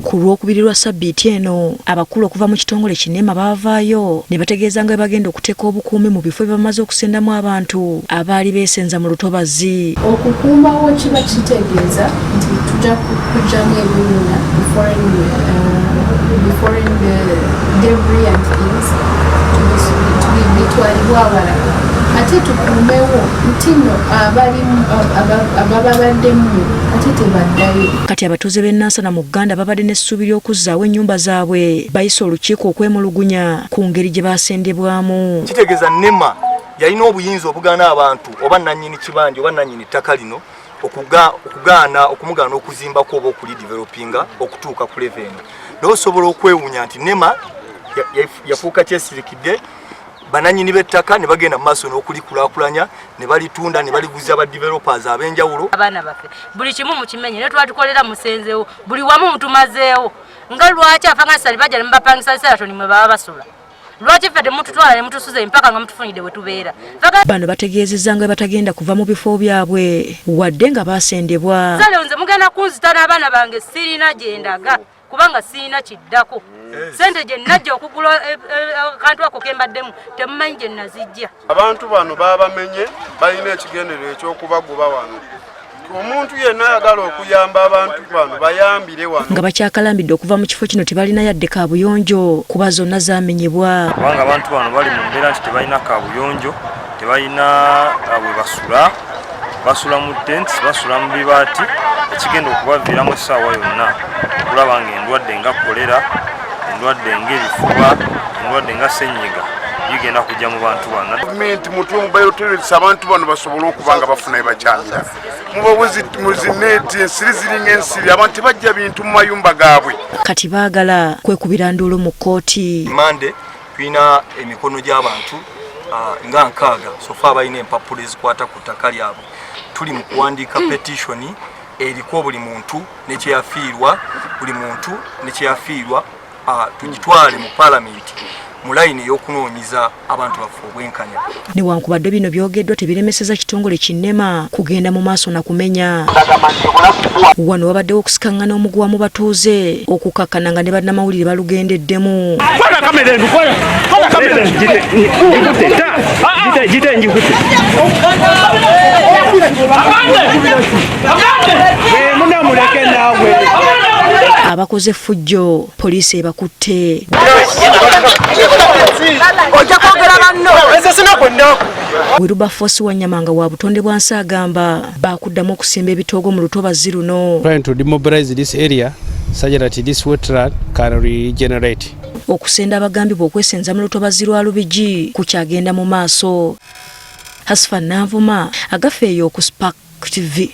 Ku Lwokubiri lwa Ssabbiiti eno abakulu okuva mu kitongole kinema baavaayo ne bategeeza nga bagenda okuteeka obukuumi mu bifo bye bamaze okusendamu abantu abaali beesenza mu lutobazi. Okukuumawo kiba kitegeeza nti tujja kujjamu ebiwuna foreign debris and things bitwalibwa abalala. Ate tukuumewo nti nno ababa baddemu ate tebaddayo. Kati abatuuze b'e Nansana mu Uganda babadde n'essuubi ly'okuzzaawo ennyumba zaabwe bayise olukiiko okwemulugunya ku ngeri gye baasendebwamu. Kitegeeza NEMA yalina obuyinza obugaana abantu oba nannyini kibanja oba nannyini ttaka lino okumugaana okuzimbako oba okulidevelopinga okutuuka ku level eno. N'osobola okwewuunya nti NEMA yafuuka kyesirikidde bananyini b'ettaka ne bagenda mu maaso n'okulikulaakulanya ne balitunda ne baliguza ba developers ab'enjawulo. Abaana baffe buli kimu mukimenye ne twatukolera musenzeewo buli wamu mutumazeewo nga lwaki afanga sali bajja ne mbapangisa Sheraton mwe baba basula. Lwaki ffe temututwala ne mutusuza empaka nga mutufunidde bwe tubeera. Bano bategeezezza nga batagenda kuva mu bifo byabwe wadde nga baasendebwa. Sale nze mugenda kunzita n'abaana bange sirina gye ndaga kubanga sirina kiddako. Sente gye najja okugula akantu ako kembaddemu temumanyi gye nazijja. Abantu bano babamenye balina ekigendererwa ekyokubagoba wano. Omuntu yenna ayagala okuyamba abantu bano bayambire wano. Nga bakyakalambidde okuva mu kifo kino tebalina yadde kaabuyonjo kuba zonna zaamenyebwa. Kubanga abantu bano bali mu mbeera nti tebalina kaabuyonjo, tebalina we basula mu tents, basula mu bibaati, ekigenda okubaviiramu essaawa yonna okulaba ng'endwadde nga kolera, endwadde ng'ebifuba, endwadde nga ssenyiga bigenda kujja mu bantu bano. Gavumenti mutungu bayotereza abantu bano basobole okuba nga bafuna ebakyamira. Muzineeti ensiri ziringa ensiri abantu bajja bintu mu mayumba gaabwe. Kati baagala kwekubira nduulu mu kkooti. Mande tulina emikono gy'abantu nga 6 sofa abalina empapula ezikwata ku ttaka lyabwe. Tuli mu kuwandiika petitioni eriko buli muntu nekyeyafiirwa tugitwale mu palamenti mu layini ey'okunoonyeza abantu baffe obwenkanya. Newankubadde bino byogeddwa tebiremeseza kitongole kinema kugenda mu maaso na kumenya. Wano wabaddewo okusikangana omuguwa mu batuuze okukakkana nga ne bannamawulire balugendeddemu. Abakoze effujjo poliisi ebakutte. Wilberforce Wanyamanga wa Butonde Bwansi agamba bakuddamu okusimba ebitoogo mu lutobazi luno. Trying to demobilize this area such that this wetland can regenerate. Okusenda abagambibwa okwesenza mu lutobazi lwa Lubigi kukyagenda mu maaso. Hasfa Navuma agafeeyo ku Spark TV.